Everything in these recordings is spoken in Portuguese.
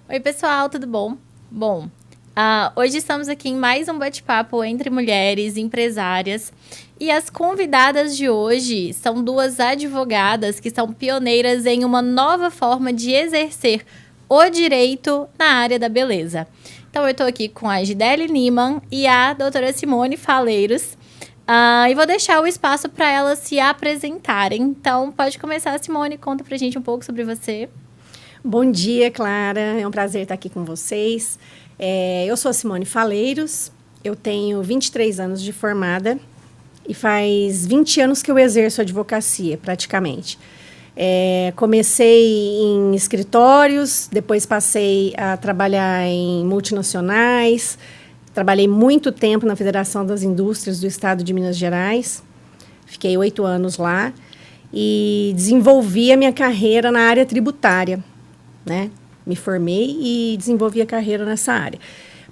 Oi, pessoal, tudo bom? Bom, hoje estamos aqui em mais um bate-papo entre mulheres empresárias e as convidadas de hoje são duas advogadas que são pioneiras em uma nova forma de exercer o direito na área da beleza. Então, eu estou aqui com a Gidelia Niemann e a doutora Simone Faleiros. E vou deixar o espaço para elas se apresentarem. Então, pode começar, Simone, conta pra gente um pouco sobre você. Bom dia, Clara. É um prazer estar aqui com vocês. Eu sou a Simone Faleiros, eu tenho 23 anos de formada e faz 20 anos que eu exerço advocacia, praticamente. Comecei em escritórios, depois passei a trabalhar em multinacionais, trabalhei muito tempo na Federação das Indústrias do Estado de Minas Gerais, fiquei 8 anos lá e desenvolvi a minha carreira na área tributária. Né? Me formei e desenvolvi a carreira nessa área.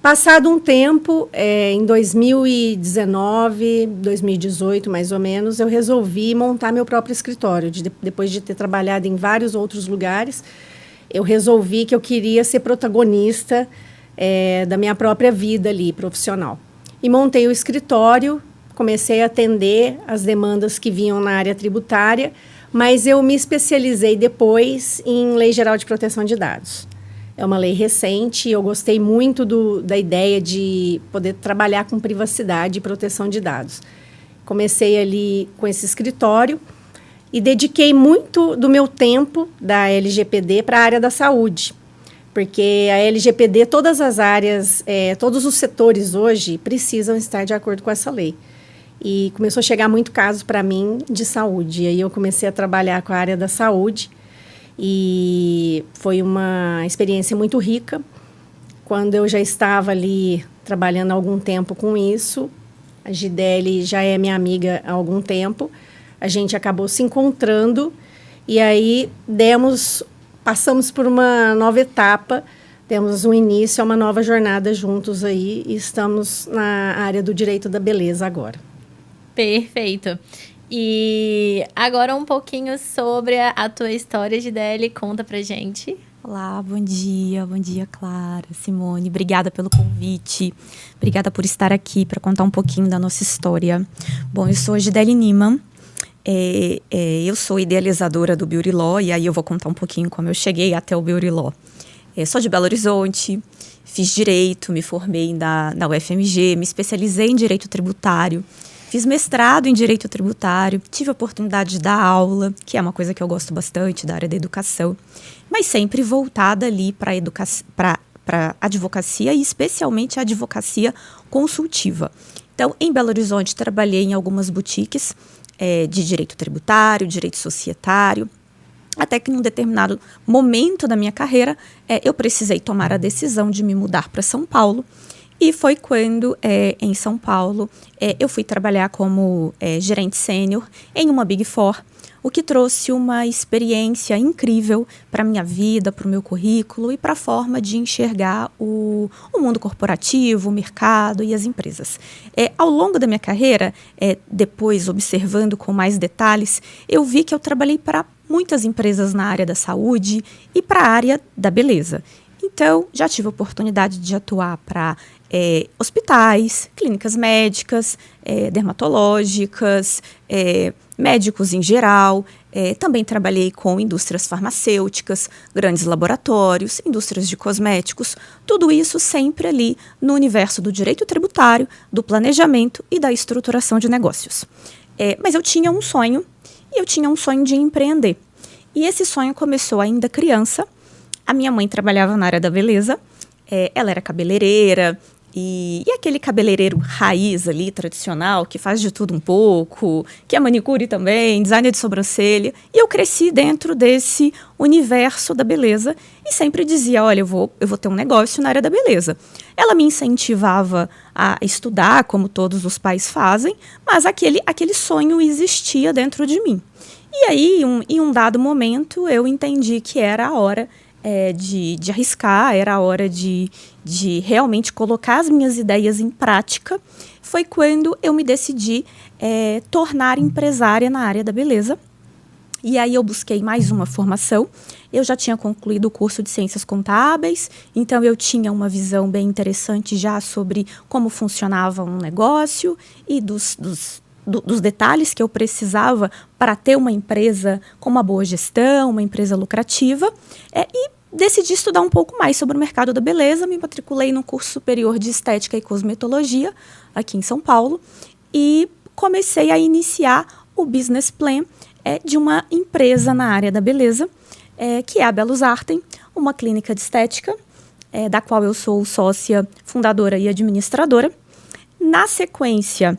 Passado um tempo, em 2019, 2018, mais ou menos, eu resolvi montar meu próprio escritório. Depois de ter trabalhado em vários outros lugares, eu resolvi que eu queria ser protagonista da minha própria vida ali, profissional. E montei o escritório, comecei a atender as demandas que vinham na área tributária, mas eu me especializei depois em Lei Geral de Proteção de Dados. É uma lei recente e eu gostei muito da ideia de poder trabalhar com privacidade e proteção de dados. Comecei ali com esse escritório e dediquei muito do meu tempo da LGPD para a área da saúde, porque a LGPD, todas as áreas, todos os setores hoje precisam estar de acordo com essa lei. E começou a chegar muito caso para mim de saúde. E aí eu comecei a trabalhar com a área da saúde e foi uma experiência muito rica. Quando eu já estava ali trabalhando há algum tempo com isso, a Gidelia já é minha amiga há algum tempo, a gente acabou se encontrando e aí passamos por uma nova etapa, demos um início a uma nova jornada juntos aí e estamos na área do direito da beleza agora. Perfeito. E agora um pouquinho sobre a tua história, Gidelia, conta pra gente. Olá, bom dia, Clara, Simone, obrigada pelo convite, obrigada por estar aqui para contar um pouquinho da nossa história. Bom, eu sou a Gidelia Niemann, eu sou idealizadora do Beauty Law e aí eu vou contar um pouquinho como eu cheguei até o Beauty Law. Sou de Belo Horizonte, fiz Direito, me formei na UFMG, me especializei em Direito Tributário, fiz mestrado em Direito Tributário, tive a oportunidade de dar aula, que é uma coisa que eu gosto bastante, da área da educação, mas sempre voltada ali para a advocacia e especialmente a advocacia consultiva. Então, em Belo Horizonte, trabalhei em algumas boutiques de Direito Tributário, Direito Societário, até que num determinado momento da minha carreira, eu precisei tomar a decisão de me mudar para São Paulo. E foi quando, em São Paulo, eu fui trabalhar como gerente sênior em uma Big Four, o que trouxe uma experiência incrível para a minha vida, para o meu currículo e para a forma de enxergar o mundo corporativo, o mercado e as empresas. Ao longo da minha carreira, depois observando com mais detalhes, eu vi que eu trabalhei para muitas empresas na área da saúde e para a área da beleza. Então, já tive a oportunidade de atuar para hospitais, clínicas médicas, dermatológicas, médicos em geral. Também trabalhei com indústrias farmacêuticas, grandes laboratórios, indústrias de cosméticos. Tudo isso sempre ali no universo do direito tributário, do planejamento e da estruturação de negócios. Mas eu tinha um sonho, e eu tinha um sonho de empreender. E esse sonho começou ainda criança. A minha mãe trabalhava na área da beleza, ela era cabeleireira, e aquele cabeleireiro raiz ali, tradicional, que faz de tudo um pouco, que é manicure também, designer de sobrancelha. E eu cresci dentro desse universo da beleza e sempre dizia, olha, eu vou ter um negócio na área da beleza. Ela me incentivava a estudar, como todos os pais fazem, mas aquele sonho existia dentro de mim. E aí, em um dado momento, eu entendi que era a hora de arriscar, era a hora de realmente colocar as minhas ideias em prática. Foi quando eu me decidi tornar empresária na área da beleza. E aí eu busquei mais uma formação. Eu já tinha concluído o curso de Ciências Contábeis, então eu tinha uma visão bem interessante já sobre como funcionava um negócio e dos detalhes que eu precisava para ter uma empresa com uma boa gestão, uma empresa lucrativa. E decidi estudar um pouco mais sobre o mercado da beleza, me matriculei no curso superior de Estética e Cosmetologia, aqui em São Paulo, e comecei a iniciar o business plan de uma empresa na área da beleza, que é a Belus Artem, uma clínica de estética, da qual eu sou sócia, fundadora e administradora. Na sequência,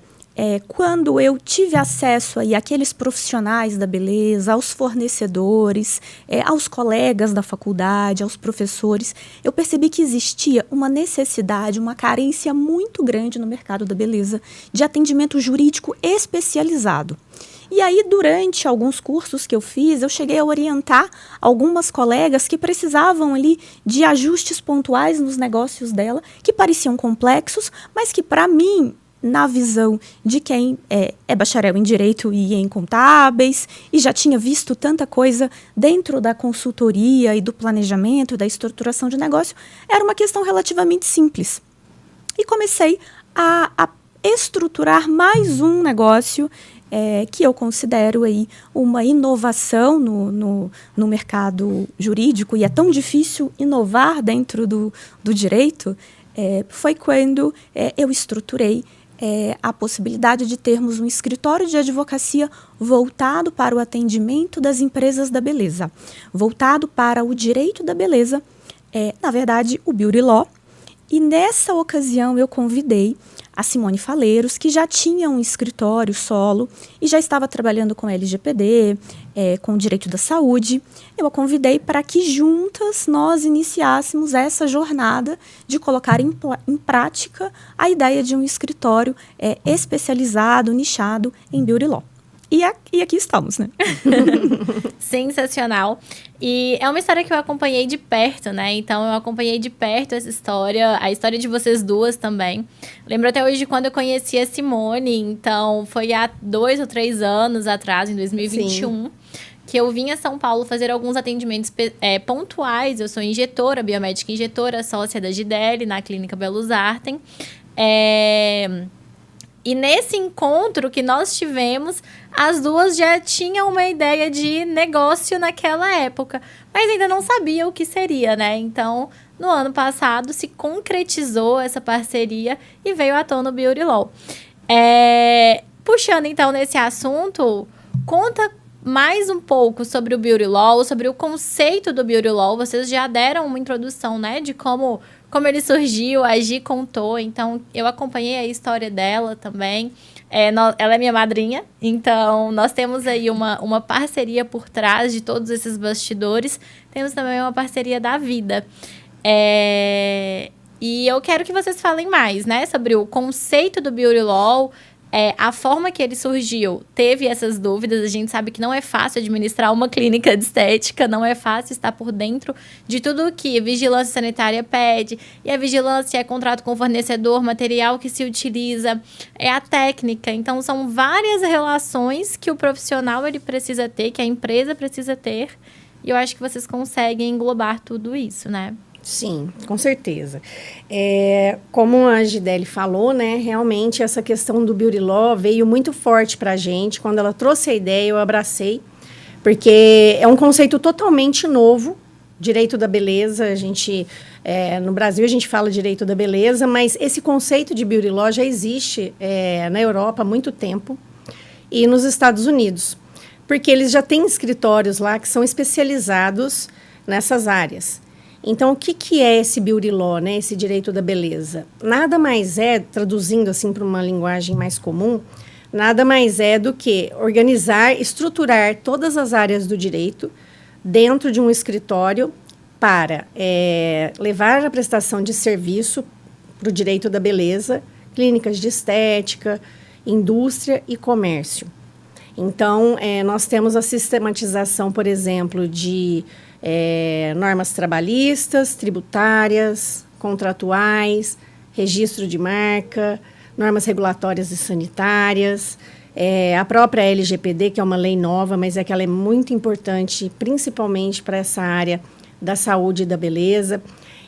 quando eu tive acesso aí àqueles profissionais da beleza, aos fornecedores, aos colegas da faculdade, aos professores, eu percebi que existia uma necessidade, uma carência muito grande no mercado da beleza de atendimento jurídico especializado. E aí, durante alguns cursos que eu fiz, eu cheguei a orientar algumas colegas que precisavam ali de ajustes pontuais nos negócios dela, que pareciam complexos, mas que, para mim, na visão de quem é bacharel em Direito e em Contábeis, e já tinha visto tanta coisa dentro da consultoria e do planejamento, da estruturação de negócio, era uma questão relativamente simples. E comecei a estruturar mais um negócio que eu considero aí uma inovação no mercado jurídico, e é tão difícil inovar dentro do direito, foi quando eu estruturei a possibilidade de termos um escritório de advocacia voltado para o atendimento das empresas da beleza, voltado para o direito da beleza, na verdade, o Beauty Law. E nessa ocasião eu convidei a Simone Faleiros, que já tinha um escritório solo e já estava trabalhando com LGPD, com o direito da saúde. Eu a convidei para que juntas nós iniciássemos essa jornada de colocar em prática a ideia de um escritório especializado, nichado em Beauty Law. E aqui estamos, né? Sensacional. E é uma história que eu acompanhei de perto, né? Então, eu acompanhei de perto essa história, a história de vocês duas também. Lembro até hoje de quando eu conheci a Simone, então foi há 2 ou 3 anos atrás, em 2021. Sim. Que eu vim a São Paulo fazer alguns atendimentos pontuais. Eu sou injetora, biomédica injetora, sócia da Gidelli, na clínica Belus Artem. E nesse encontro que nós tivemos, as duas já tinham uma ideia de negócio naquela época, mas ainda não sabia o que seria, né? Então, no ano passado, se concretizou essa parceria e veio à tona o Beauty Law. Puxando, então, nesse assunto, conta mais um pouco sobre o Beauty Law, sobre o conceito do Beauty Law. Vocês já deram uma introdução, né, de como ele surgiu, a Gi contou, então eu acompanhei a história dela também. Ela é minha madrinha, então nós temos aí uma parceria por trás de todos esses bastidores. Temos também uma parceria da vida. E eu quero que vocês falem mais, né, sobre o conceito do Beauty Law, a forma que ele surgiu. Teve essas dúvidas, a gente sabe que não é fácil administrar uma clínica de estética, não é fácil estar por dentro de tudo o que a vigilância sanitária pede, e a vigilância é contrato com o fornecedor, material que se utiliza, a técnica. Então, são várias relações que o profissional ele precisa ter, que a empresa precisa ter, e eu acho que vocês conseguem englobar tudo isso, né? Sim, com certeza. Como a Gidelli falou, né, realmente essa questão do Beauty Law veio muito forte para a gente. Quando ela trouxe a ideia, eu abracei, porque é um conceito totalmente novo, direito da beleza. A gente, no Brasil, a gente fala direito da beleza, mas esse conceito de Beauty Law já existe na Europa há muito tempo e nos Estados Unidos, porque eles já têm escritórios lá que são especializados nessas áreas. Então, o que é esse Beauty Law, né? Esse direito da beleza? Nada mais traduzindo assim para uma linguagem mais comum, nada mais do que organizar, estruturar todas as áreas do direito dentro de um escritório para levar a prestação de serviço para o direito da beleza, clínicas de estética, indústria e comércio. Então, nós temos a sistematização, por exemplo, de normas trabalhistas, tributárias, contratuais, registro de marca, normas regulatórias e sanitárias, A própria LGPD, que é uma lei nova, mas é que ela é muito importante, principalmente para essa área da saúde e da beleza.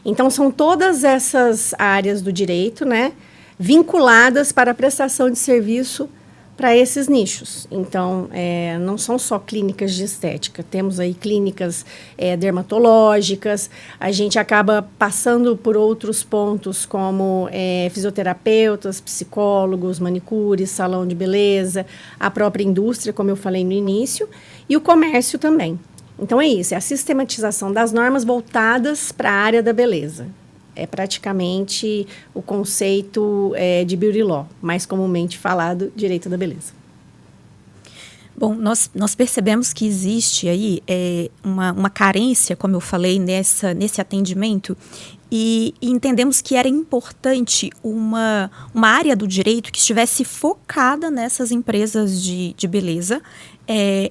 Então, são todas essas áreas do direito, né, vinculadas para a prestação de serviço para esses nichos. Então, não são só clínicas de estética, temos aí clínicas dermatológicas, a gente acaba passando por outros pontos como fisioterapeutas, psicólogos, manicures, salão de beleza, a própria indústria, como eu falei no início, e o comércio também. Então, é isso, é a sistematização das normas voltadas para a área da beleza. É praticamente o conceito de beauty law, mais comumente falado, direito da beleza. Bom, nós percebemos que existe aí uma carência, como eu falei, nesse atendimento, e entendemos que era importante uma área do direito que estivesse focada nessas empresas de beleza,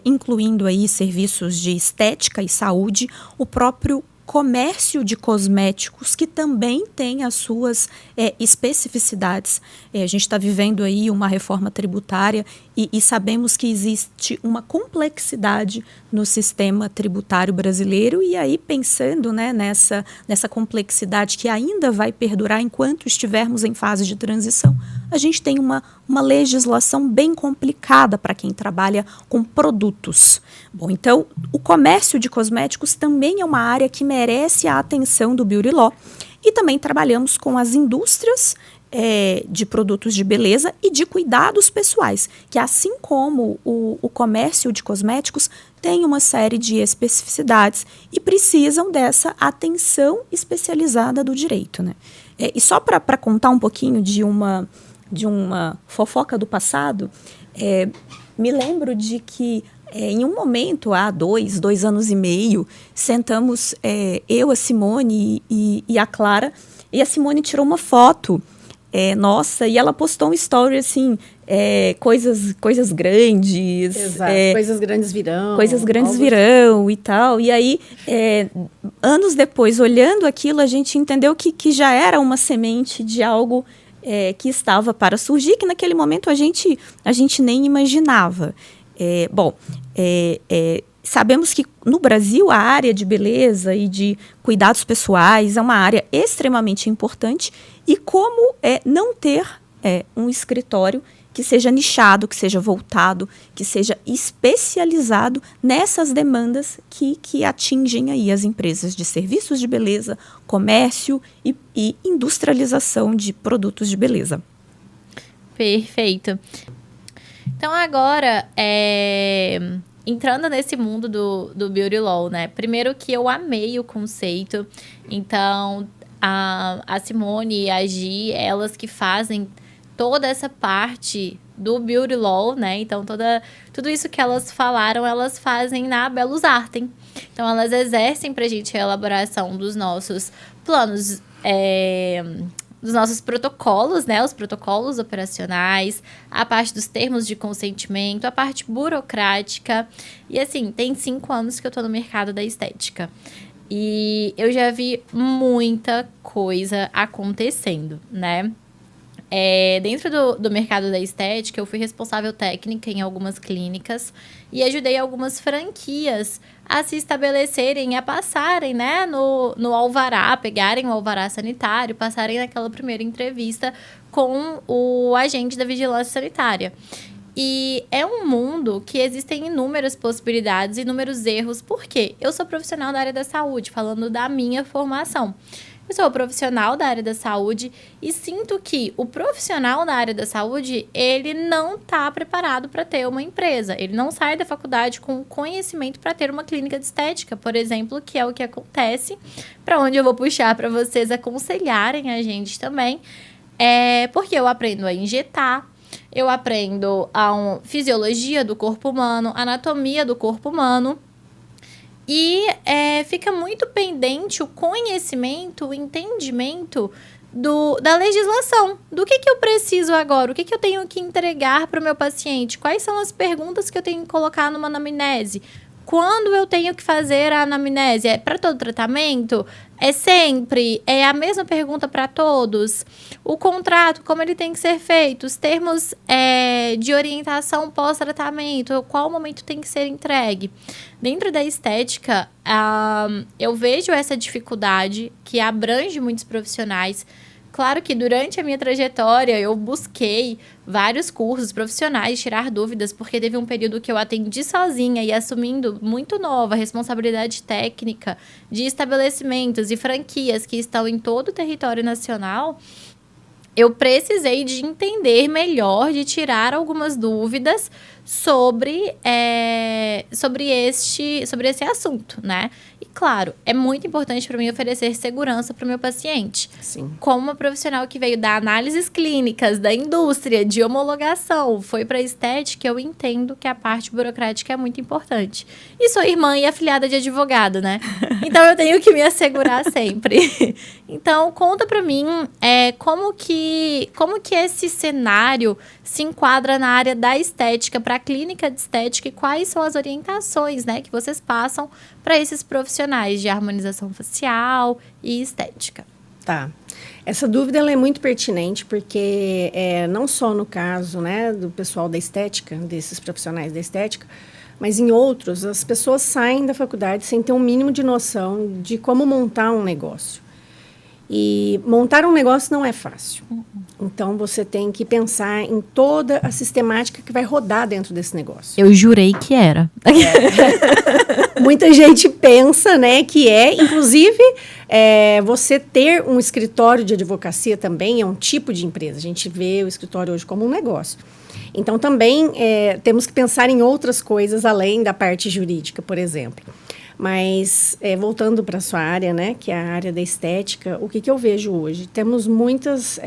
incluindo aí serviços de estética e saúde, o próprio comércio de cosméticos, que também tem as suas especificidades. A gente está vivendo aí uma reforma tributária e sabemos que existe uma complexidade no sistema tributário brasileiro, e aí pensando, né, nessa complexidade que ainda vai perdurar enquanto estivermos em fase de transição, a gente tem uma legislação bem complicada para quem trabalha com produtos. Bom, então, o comércio de cosméticos também é uma área que merece a atenção do Beauty Law, e também trabalhamos com as indústrias de produtos de beleza e de cuidados pessoais, que assim como o comércio de cosméticos tem uma série de especificidades e precisam dessa atenção especializada do direito, né? E só para contar um pouquinho de uma fofoca do passado, me lembro de que em um momento, há 2 anos e meio, sentamos eu, a Simone e a Clara, e a Simone tirou uma foto nossa, e ela postou um story assim, coisas grandes. Exato, coisas grandes virão. Coisas grandes virão e tal. E aí, anos depois, olhando aquilo, a gente entendeu que já era uma semente de algo que estava para surgir, que naquele momento a gente nem imaginava. Sabemos que no Brasil a área de beleza e de cuidados pessoais é uma área extremamente importante, e como não ter um escritório que seja nichado, que seja voltado, que seja especializado nessas demandas que atingem aí as empresas de serviços de beleza, comércio e industrialização de produtos de beleza. Perfeito. Então, agora, entrando nesse mundo do Beauty Law, né? Primeiro que eu amei o conceito. Então, a Simone e a Gi, elas que fazem toda essa parte do Beauty Law, né? Então, tudo isso que elas falaram, elas fazem na Belus Artem. Então, elas exercem pra gente a elaboração dos nossos planos, dos nossos protocolos, né? Os protocolos operacionais, a parte dos termos de consentimento, a parte burocrática. E assim, tem 5 anos que eu tô no mercado da estética. E eu já vi muita coisa acontecendo, né? Dentro do mercado da estética, eu fui responsável técnica em algumas clínicas e ajudei algumas franquias a se estabelecerem, a passarem, né, no alvará, pegarem o alvará sanitário, passarem naquela primeira entrevista com o agente da vigilância sanitária. E é um mundo que existem inúmeras possibilidades, inúmeros erros. Por quê? Eu sou profissional da área da saúde, falando da minha formação. Eu sou profissional da área da saúde e sinto que o profissional da área da saúde, ele não está preparado para ter uma empresa. Ele não sai da faculdade com conhecimento para ter uma clínica de estética, por exemplo, que é o que acontece, para onde eu vou puxar para vocês aconselharem a gente também. Porque eu aprendo a injetar, eu aprendo a fisiologia do corpo humano, anatomia do corpo humano. E fica muito pendente o conhecimento, o entendimento da legislação. Do que eu preciso agora? O que eu tenho que entregar para o meu paciente? Quais são as perguntas que eu tenho que colocar numa anamnese? Quando eu tenho que fazer a anamnese? É para todo tratamento? É sempre? É a mesma pergunta para todos? O contrato, como ele tem que ser feito? Os termos de orientação pós-tratamento? Qual momento tem que ser entregue? Dentro da estética, eu vejo essa dificuldade que abrange muitos profissionais. Claro que durante a minha trajetória eu busquei vários cursos profissionais, tirar dúvidas, porque teve um período que eu atendi sozinha e assumindo muito nova a responsabilidade técnica de estabelecimentos e franquias que estão em todo o território nacional. Eu precisei de entender melhor, de tirar algumas dúvidas sobre esse assunto, né? E, claro, é muito importante para mim oferecer segurança para o meu paciente. Sim. Como uma profissional que veio da análises clínicas, da indústria, de homologação, foi para a estética, eu entendo que a parte burocrática é muito importante. E sou irmã e afilhada de advogado, né? Então, eu tenho que me assegurar sempre. Então, conta para mim como que esse cenário se enquadra na área da estética, para a clínica de estética, e quais são as orientações, né, que vocês passam para esses profissionais de harmonização facial e estética. Tá. Essa dúvida ela é muito pertinente, porque não só no caso, né, do pessoal da estética, desses profissionais da estética, mas em outros, as pessoas saem da faculdade sem ter um mínimo de noção de como montar um negócio. E montar um negócio não é fácil. Então, você tem que pensar em toda a sistemática que vai rodar dentro desse negócio. Eu jurei que era. Muita gente pensa, né, que inclusive, você ter um escritório de advocacia também é um tipo de empresa. A gente vê o escritório hoje como um negócio. Então, também temos que pensar em outras coisas além da parte jurídica, por exemplo. Mas, voltando para a sua área, né, que é a área da estética, o que eu vejo hoje? Temos muitas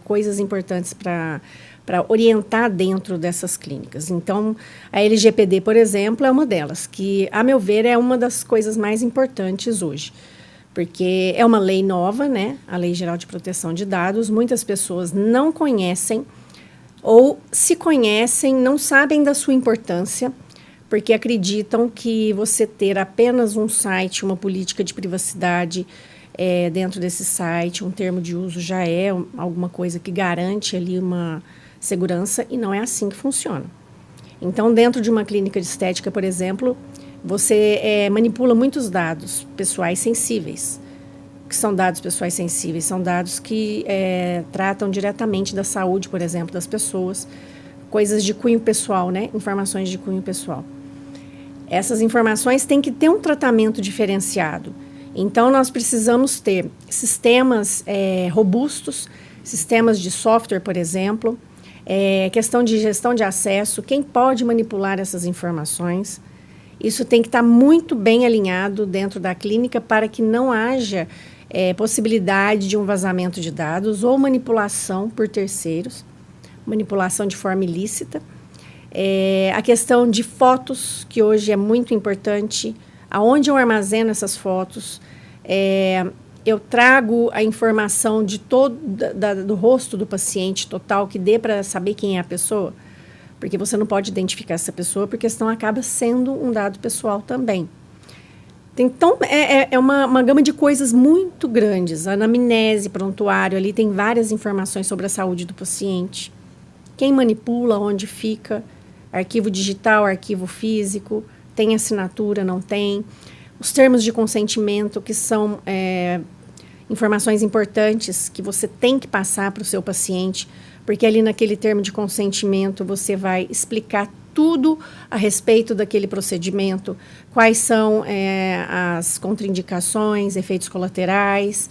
coisas importantes para orientar dentro dessas clínicas. Então, a LGPD, por exemplo, é uma delas, que, a meu ver, é uma das coisas mais importantes hoje. Porque é uma lei nova, né, a Lei Geral de Proteção de Dados. Muitas pessoas não conhecem, ou se conhecem, não sabem da sua importância, porque acreditam que você ter apenas um site, uma política de privacidade dentro desse site, um termo de uso já é alguma coisa que garante ali uma segurança, e não é assim que funciona. Então, dentro de uma clínica de estética, por exemplo, você manipula muitos dados pessoais sensíveis. O que são dados pessoais sensíveis? São dados que tratam diretamente da saúde, por exemplo, das pessoas, coisas de cunho pessoal, né? Informações de cunho pessoal. Essas informações têm que ter um tratamento diferenciado. Então, nós precisamos ter sistemas robustos, sistemas de software, por exemplo, questão de gestão de acesso, quem pode manipular essas informações. Isso tem que estar muito bem alinhado dentro da clínica para que não haja possibilidade de um vazamento de dados ou manipulação por terceiros, manipulação de forma ilícita. A questão de fotos, que hoje é muito importante, aonde eu armazeno essas fotos, eu trago a informação de do rosto do paciente total, que dê para saber quem é a pessoa, porque você não pode identificar essa pessoa, porque senão acaba sendo um dado pessoal também. Então, é uma gama de coisas muito grandes. A anamnese, prontuário, ali tem várias informações sobre a saúde do paciente. Quem manipula, onde fica, arquivo digital, arquivo físico, tem assinatura, não tem. Os termos de consentimento, que são informações importantes que você tem que passar para o seu paciente, porque ali naquele termo de consentimento você vai explicar tudo a respeito daquele procedimento, quais são as contraindicações, efeitos colaterais,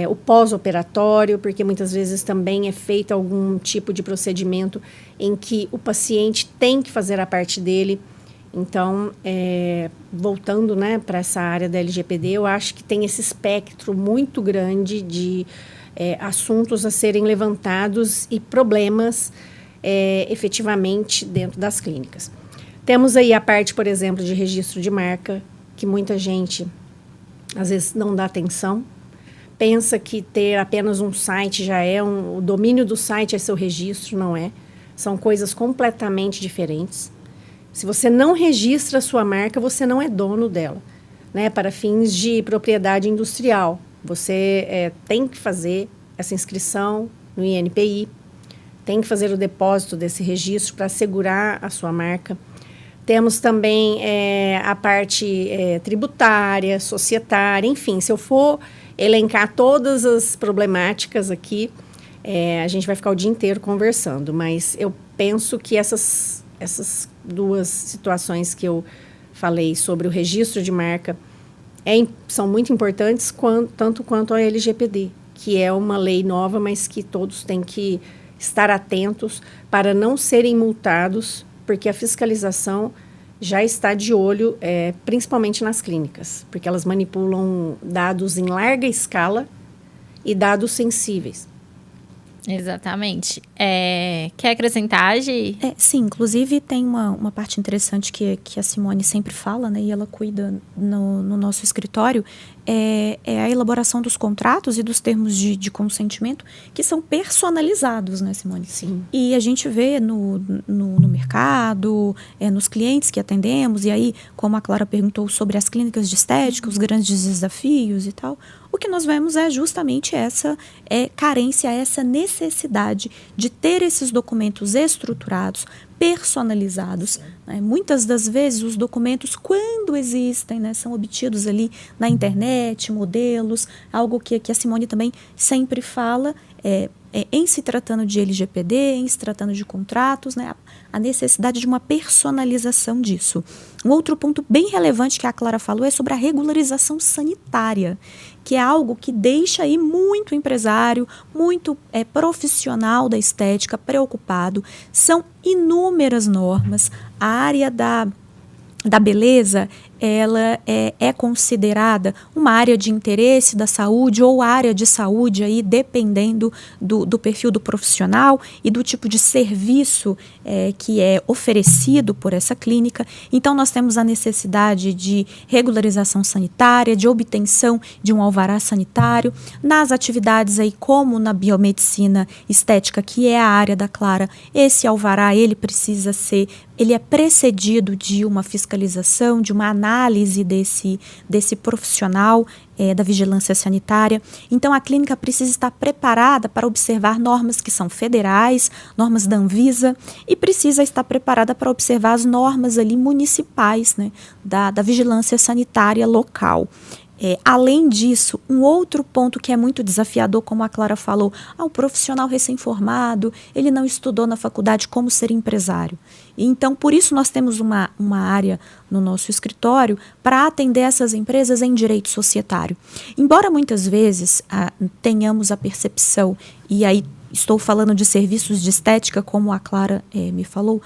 o pós-operatório, porque muitas vezes também é feito algum tipo de procedimento em que o paciente tem que fazer a parte dele. Então, voltando, né, para essa área da LGPD, eu acho que tem esse espectro muito grande de assuntos a serem levantados e problemas efetivamente dentro das clínicas. Temos aí a parte, por exemplo, de registro de marca, que muita gente, às vezes, não dá atenção. Pensa que ter apenas um site já o domínio do site é seu registro, não é. São coisas completamente diferentes. Se você não registra a sua marca, você não é dono dela, né? Para fins de propriedade industrial, você tem que fazer essa inscrição no INPI, tem que fazer o depósito desse registro para assegurar a sua marca. Temos também a parte tributária, societária, enfim, se eu for elencar todas as problemáticas aqui, a gente vai ficar o dia inteiro conversando, mas eu penso que essas duas situações que eu falei sobre o registro de marca são muito importantes, tanto quanto a LGPD, que é uma lei nova, mas que todos têm que estar atentos para não serem multados, porque a fiscalização já está de olho, principalmente nas clínicas, porque elas manipulam dados em larga escala e dados sensíveis. Exatamente. Quer acrescentar, Gi? Sim, inclusive tem uma parte interessante que a Simone sempre fala, né, e ela cuida no nosso escritório, é a elaboração dos contratos e dos termos de consentimento que são personalizados, né, Simone? Sim. E a gente vê no mercado, nos clientes que atendemos, e aí, como a Clara perguntou sobre as clínicas de estética, os grandes desafios e tal, o que nós vemos é justamente essa carência, essa necessidade de ter esses documentos estruturados, personalizados. Né? Muitas das vezes os documentos, quando existem, né, são obtidos ali na internet, modelos, algo que a Simone também sempre fala, em se tratando de LGPD, em se tratando de contratos, né, a necessidade de uma personalização disso. Um outro ponto bem relevante que a Clara falou é sobre a regularização sanitária, que é algo que deixa aí muito empresário, muito profissional da estética preocupado. São inúmeras normas. A área da beleza, ela é considerada uma área de interesse da saúde ou área de saúde, aí, dependendo do perfil do profissional e do tipo de serviço que é oferecido por essa clínica. Então, nós temos a necessidade de regularização sanitária, de obtenção de um alvará sanitário. Nas atividades, aí, como na biomedicina estética, que é a área da Clara, esse alvará ele é precedido de uma fiscalização, de uma análise desse profissional da vigilância sanitária. Então, a clínica precisa estar preparada para observar normas que são federais, normas da Anvisa, e precisa estar preparada para observar as normas ali municipais, né, da vigilância sanitária local. Além disso, um outro ponto que é muito desafiador, como a Clara falou, o profissional recém-formado, ele não estudou na faculdade como ser empresário. E então, por isso, nós temos uma área no nosso escritório para atender essas empresas em direito societário. Embora muitas vezes tenhamos a percepção, e aí estou falando de serviços de estética, como a Clara me falou,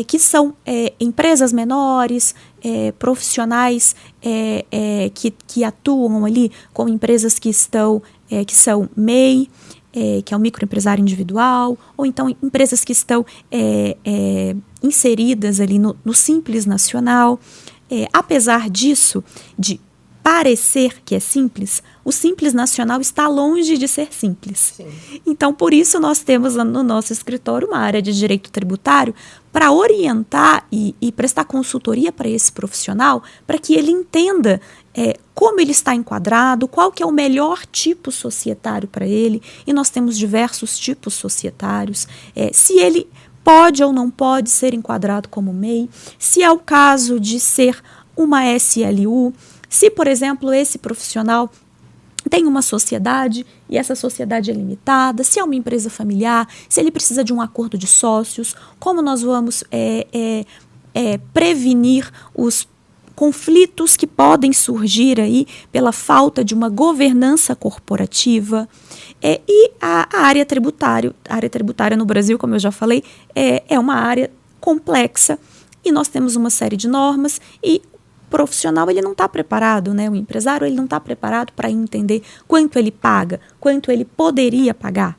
que são empresas menores, profissionais que atuam ali com empresas que são MEI, que é o microempresário individual, ou então empresas que estão inseridas ali no Simples Nacional. Apesar disso, de parecer que é simples, o Simples Nacional está longe de ser simples. Sim. Então, por isso, nós temos no nosso escritório uma área de direito tributário para orientar e prestar consultoria para esse profissional, para que ele entenda como ele está enquadrado, qual que é o melhor tipo societário para ele, e nós temos diversos tipos societários, se ele pode ou não pode ser enquadrado como MEI, se é o caso de ser uma SLU, se, por exemplo, esse profissional tem uma sociedade e essa sociedade é limitada, se é uma empresa familiar, se ele precisa de um acordo de sócios, como nós vamos prevenir os conflitos que podem surgir aí pela falta de uma governança corporativa. E a área tributária no Brasil, como eu já falei, é uma área complexa e nós temos uma série de normas e profissional ele não está preparado, né? O empresário ele não está preparado para entender quanto ele paga, quanto ele poderia pagar.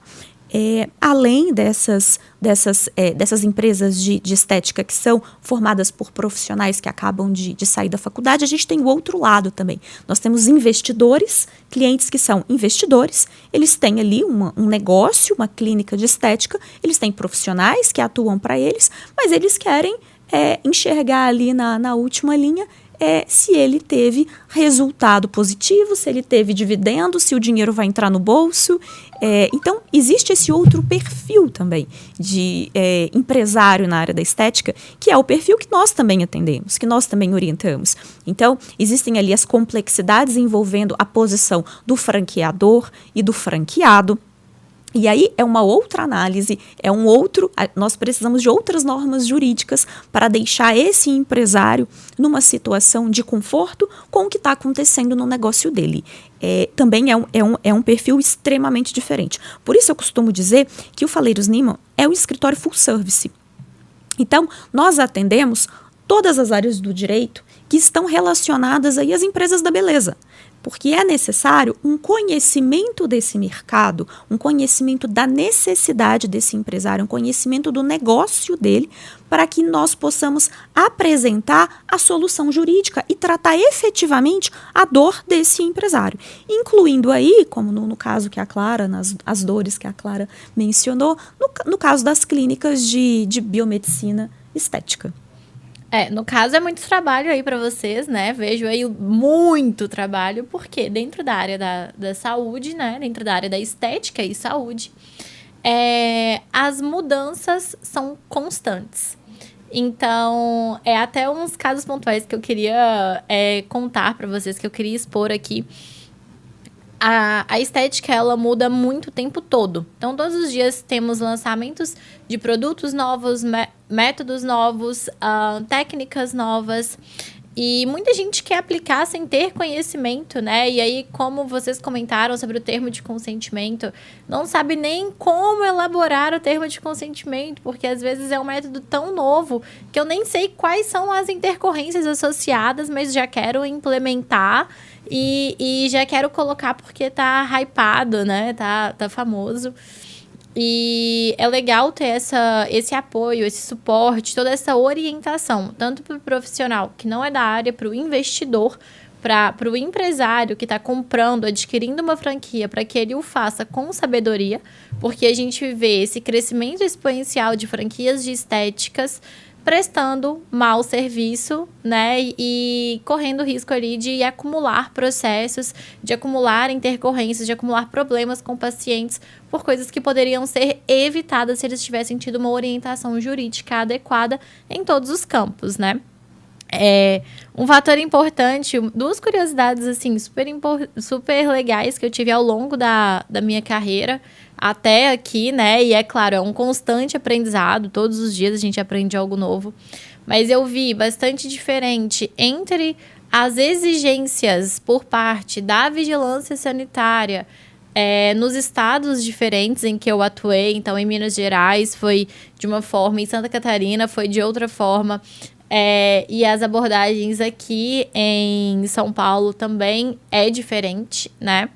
Além dessas empresas de estética que são formadas por profissionais que acabam de sair da faculdade, a gente tem o outro lado também. Nós temos investidores, clientes que são investidores, eles têm ali um negócio, uma clínica de estética, eles têm profissionais que atuam para eles, mas eles querem enxergar ali na última linha se ele teve resultado positivo, se ele teve dividendo, se o dinheiro vai entrar no bolso. Então, existe esse outro perfil também de empresário na área da estética, que é o perfil que nós também atendemos, que nós também orientamos. Então, existem ali as complexidades envolvendo a posição do franqueador e do franqueado. E aí é uma outra análise, nós precisamos de outras normas jurídicas para deixar esse empresário numa situação de conforto com o que está acontecendo no negócio dele. Também é um perfil extremamente diferente. Por isso eu costumo dizer que o Faleiros Niemann é um escritório full service. Então, nós atendemos todas as áreas do direito que estão relacionadas aí às empresas da beleza. Porque é necessário um conhecimento desse mercado, um conhecimento da necessidade desse empresário, um conhecimento do negócio dele, para que nós possamos apresentar a solução jurídica e tratar efetivamente a dor desse empresário. Incluindo aí, como no caso que a Clara, as dores que a Clara mencionou, no caso das clínicas de biomedicina estética. No caso é muito trabalho aí para vocês, né? Vejo aí muito trabalho, porque dentro da área da saúde, né? Dentro da área da estética e saúde, as mudanças são constantes. Então, até uns casos pontuais que eu queria contar para vocês, que eu queria expor aqui. A estética, ela muda muito o tempo todo. Então, todos os dias temos lançamentos de produtos novos, métodos novos, técnicas novas. E muita gente quer aplicar sem ter conhecimento, né? E aí, como vocês comentaram sobre o termo de consentimento, não sabe nem como elaborar o termo de consentimento, porque às vezes é um método tão novo que eu nem sei quais são as intercorrências associadas, mas já quero implementar e já quero colocar porque tá hypado, né? Tá famoso. E é legal ter esse apoio, esse suporte, toda essa orientação, tanto para o profissional que não é da área, para o investidor, para o empresário que está comprando, adquirindo uma franquia, para que ele o faça com sabedoria, porque a gente vê esse crescimento exponencial de franquias de estéticas prestando mau serviço, né, e correndo risco ali de acumular processos, de acumular intercorrências, de acumular problemas com pacientes por coisas que poderiam ser evitadas se eles tivessem tido uma orientação jurídica adequada em todos os campos, né. Um fator importante, duas curiosidades assim, super legais que eu tive ao longo da minha carreira até aqui, né? E é claro, é um constante aprendizado, todos os dias a gente aprende algo novo. Mas eu vi bastante diferente entre as exigências por parte da vigilância sanitária nos estados diferentes em que eu atuei. Então, em Minas Gerais foi de uma forma, em Santa Catarina foi de outra forma. E as abordagens aqui em São Paulo também é diferente, né?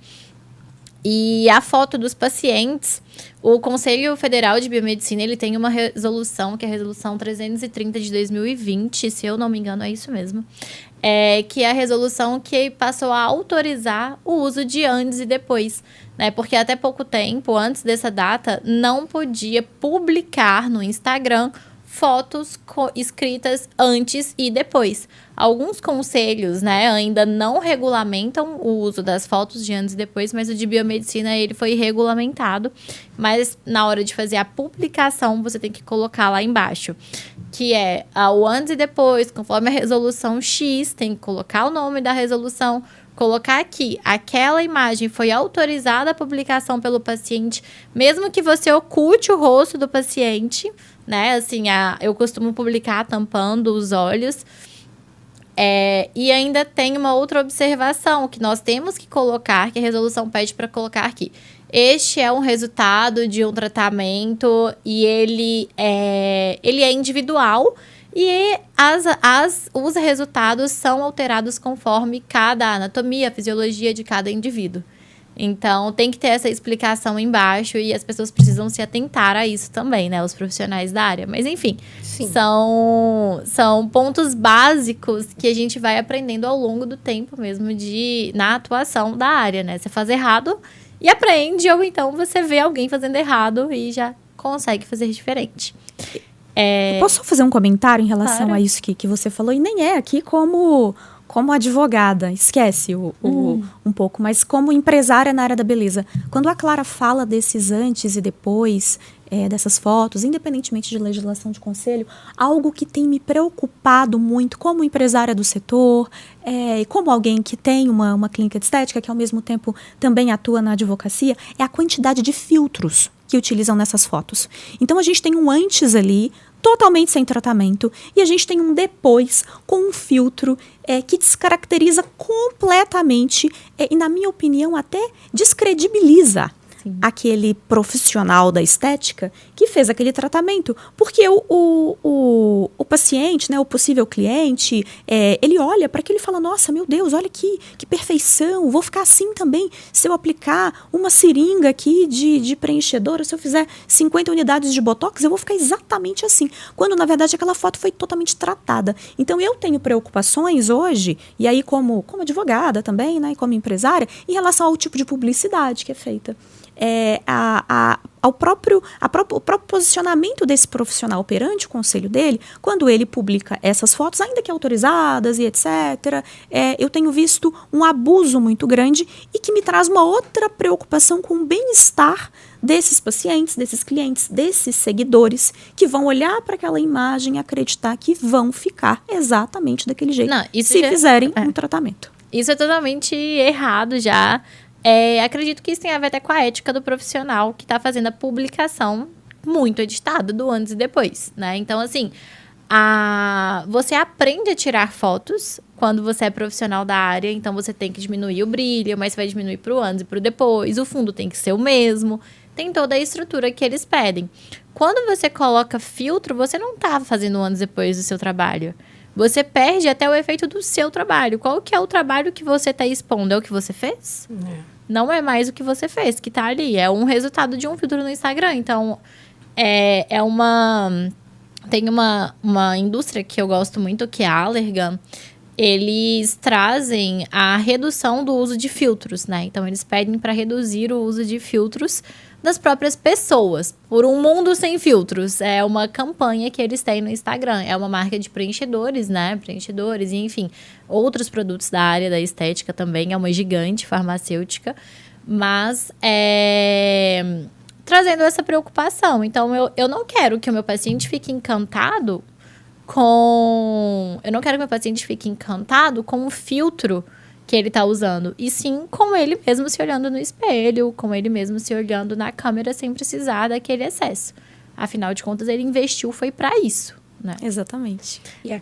E a foto dos pacientes, o Conselho Federal de Biomedicina, ele tem uma resolução, que é a Resolução 330 de 2020, se eu não me engano, é isso mesmo, que é a resolução que passou a autorizar o uso de antes e depois, né? Porque até pouco tempo, antes dessa data, não podia publicar no Instagram fotos escritas antes e depois. Alguns conselhos, né, ainda não regulamentam o uso das fotos de antes e depois, mas o de biomedicina ele foi regulamentado. Mas na hora de fazer a publicação, você tem que colocar lá embaixo, que é o antes e depois, conforme a resolução X, tem que colocar o nome da resolução, colocar aqui, aquela imagem foi autorizada a publicação pelo paciente, mesmo que você oculte o rosto do paciente, né? Assim, eu costumo publicar tampando os olhos. E ainda tem uma outra observação que nós temos que colocar, que a resolução pede para colocar aqui. Este é um resultado de um tratamento e ele é individual e os resultados são alterados conforme cada anatomia, fisiologia de cada indivíduo. Então, tem que ter essa explicação embaixo e as pessoas precisam se atentar a isso também, né? Os profissionais da área. Mas, enfim, são pontos básicos que a gente vai aprendendo ao longo do tempo mesmo na atuação da área, né? Você faz errado e aprende, ou então você vê alguém fazendo errado e já consegue fazer diferente. Posso fazer um comentário em relação Claro. a isso que você falou? E nem é aqui como advogada, esquece um pouco, mas como empresária na área da beleza. Quando a Clara fala desses antes e depois, dessas fotos, independentemente de legislação de conselho, algo que tem me preocupado muito como empresária do setor, e como alguém que tem uma clínica de estética, que ao mesmo tempo também atua na advocacia, é a quantidade de filtros que utilizam nessas fotos. Então a gente tem um antes ali, totalmente sem tratamento, e a gente tem um depois com um filtro que descaracteriza completamente e, na minha opinião, até descredibiliza aquele profissional da estética que fez aquele tratamento. Porque o paciente, né, o possível cliente, ele olha para aquilo e fala, nossa, meu Deus, olha que perfeição, vou ficar assim também se eu aplicar uma seringa aqui de preenchedora, se eu fizer 50 unidades de botox, eu vou ficar exatamente assim. Quando, na verdade, aquela foto foi totalmente tratada. Então, eu tenho preocupações hoje, e aí como advogada também, né, e como empresária, em relação ao tipo de publicidade que é feita. O próprio posicionamento desse profissional perante o conselho dele, quando ele publica essas fotos, ainda que autorizadas e etc., eu tenho visto um abuso muito grande e que me traz uma outra preocupação com o bem-estar desses pacientes, desses clientes, desses seguidores, que vão olhar para aquela imagem e acreditar que vão ficar exatamente daquele jeito, fizerem um tratamento. Isso é totalmente errado já. Acredito que isso tem a ver até com a ética do profissional que está fazendo a publicação muito editada do antes e depois, né? Então, assim, você aprende a tirar fotos quando você é profissional da área, então você tem que diminuir o brilho, mas você vai diminuir para o antes e para o depois, o fundo tem que ser o mesmo, tem toda a estrutura que eles pedem. Quando você coloca filtro, você não está fazendo o antes e depois do seu trabalho. Você perde até o efeito do seu trabalho. Qual que é o trabalho que você está expondo? É o que você fez? Não é mais o que você fez que tá ali. É um resultado de um filtro no Instagram. Então, tem uma indústria que eu gosto muito, que é a Allergan. Eles trazem a redução do uso de filtros, né? Então, eles pedem para reduzir o uso de filtros das próprias pessoas, por um mundo sem filtros. É uma campanha que eles têm no Instagram. É uma marca de preenchedores, né? Preenchedores e, enfim, outros produtos da área da estética também. É uma gigante farmacêutica, mas trazendo essa preocupação. Então, eu não quero que o meu paciente fique encantado com... Eu não quero que o meu paciente fique encantado com o filtro que ele tá usando, e sim com ele mesmo se olhando no espelho, com ele mesmo se olhando na câmera sem precisar daquele excesso. Afinal de contas, ele investiu, foi para isso, né? Exatamente. E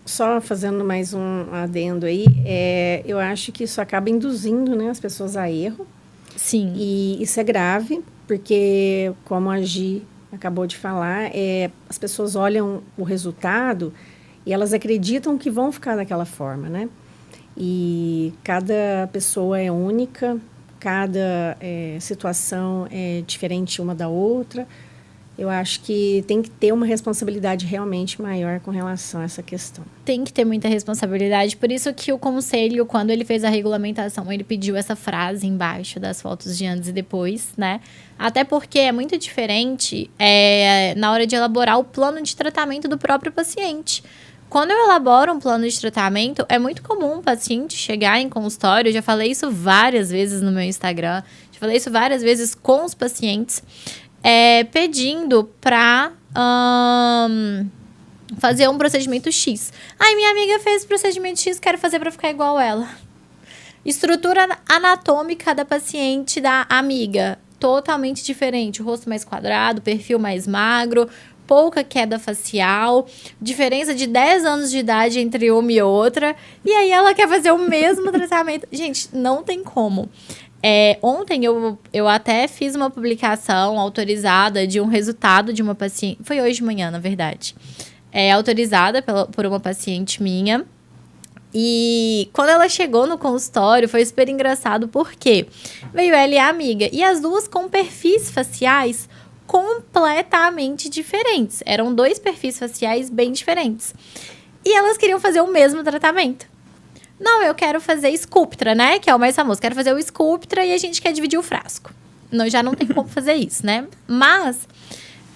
só fazendo mais um adendo aí, eu acho que isso acaba induzindo, né, as pessoas a erro. Sim. E isso é grave, porque, como a Gi acabou de falar, as pessoas olham o resultado e elas acreditam que vão ficar daquela forma, né? E cada pessoa é única, cada situação é diferente uma da outra. Eu acho que tem que ter uma responsabilidade realmente maior com relação a essa questão. Tem que ter muita responsabilidade. Por isso que o conselho, quando ele fez a regulamentação, ele pediu essa frase embaixo das fotos de antes e depois, né? Até porque é muito diferente na hora de elaborar o plano de tratamento do próprio paciente. Quando eu elaboro um plano de tratamento, é muito comum um paciente chegar em consultório, eu já falei isso várias vezes no meu Instagram, já falei isso várias vezes com os pacientes, pedindo para fazer um procedimento X. Ai, minha amiga fez o procedimento X, quero fazer para ficar igual ela. Estrutura anatômica da paciente, da amiga, totalmente diferente. O rosto mais quadrado, perfil mais magro, pouca queda facial, diferença de 10 anos de idade entre uma e outra, e aí ela quer fazer o mesmo tratamento. Gente, não tem como. Ontem eu até fiz uma publicação autorizada de um resultado de uma paciente, foi hoje de manhã, na verdade, autorizada por uma paciente minha, e quando ela chegou no consultório, foi super engraçado, porque veio ela e a amiga, e as duas com perfis faciais completamente diferentes. Eram 2 perfis faciais bem diferentes. E elas queriam fazer o mesmo tratamento. Não, eu quero fazer Sculptra, né? Que é o mais famoso. Quero fazer o Sculptra e a gente quer dividir o frasco. Já não tem como fazer isso, né? Mas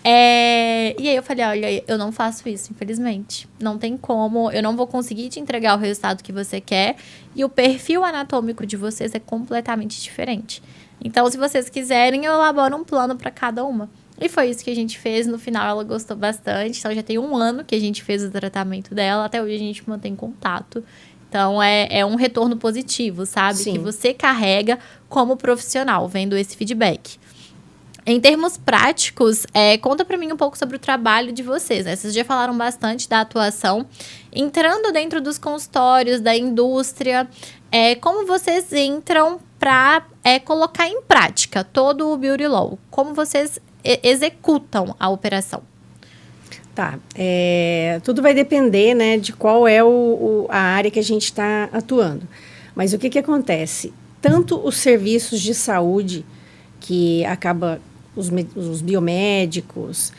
E aí eu falei, olha, eu não faço isso, infelizmente. Não tem como, eu não vou conseguir te entregar o resultado que você quer. E o perfil anatômico de vocês é completamente diferente. Então, se vocês quiserem, eu elaboro um plano para cada uma. E foi isso que a gente fez. No final, ela gostou bastante. Então, já tem 1 ano que a gente fez o tratamento dela. Até hoje, a gente mantém contato. Então, é um retorno positivo, sabe? Sim. Que você carrega como profissional, vendo esse feedback. Em termos práticos, conta pra mim um pouco sobre o trabalho de vocês, né? Vocês já falaram bastante da atuação. Entrando dentro dos consultórios, da indústria, como vocês entram para colocar em prática todo o Beauty Law? Como vocês executam a operação? Tá. Tudo vai depender, né, de qual é a área que a gente está atuando. Mas o que acontece? Tanto os serviços de saúde, que acaba os biomédicos,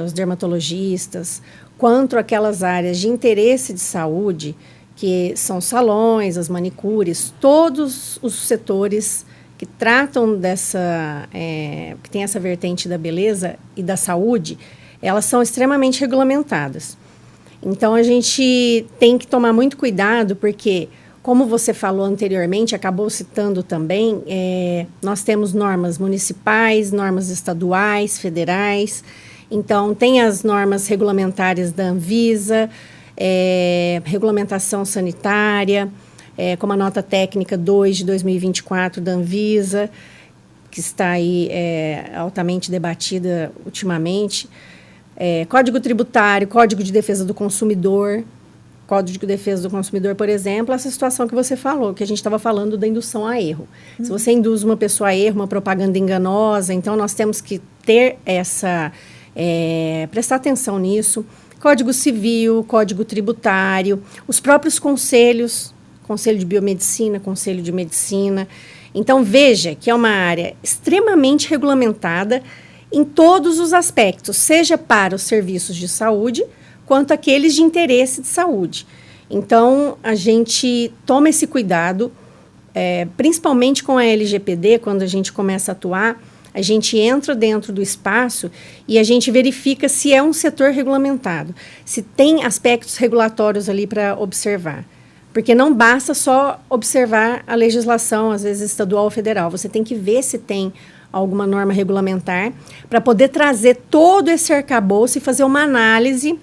os dermatologistas, quanto aquelas áreas de interesse de saúde, que são salões, as manicures, todos os setores que tratam que tem essa vertente da beleza e da saúde, elas são extremamente regulamentadas. Então, a gente tem que tomar muito cuidado, porque, como você falou anteriormente, acabou citando também, nós temos normas municipais, normas estaduais, federais. Então, tem as normas regulamentares da Anvisa, regulamentação sanitária, como a nota técnica 2 de 2024 da Anvisa, que está aí altamente debatida ultimamente. Código tributário, Código de Defesa do Consumidor. Código de Defesa do Consumidor, por exemplo, essa situação que você falou, que a gente estava falando da indução a erro. Se você induz uma pessoa a erro, uma propaganda enganosa, então nós temos que ter prestar atenção nisso. Código Civil, Código Tributário, os próprios conselhos, Conselho de Biomedicina, Conselho de Medicina. Então, veja que é uma área extremamente regulamentada em todos os aspectos, seja para os serviços de saúde, quanto aqueles de interesse de saúde. Então, a gente toma esse cuidado, principalmente com a LGPD, quando a gente começa a atuar, a gente entra dentro do espaço e a gente verifica se é um setor regulamentado, se tem aspectos regulatórios ali para observar. Porque não basta só observar a legislação, às vezes estadual ou federal, você tem que ver se tem alguma norma regulamentar para poder trazer todo esse arcabouço e fazer uma análise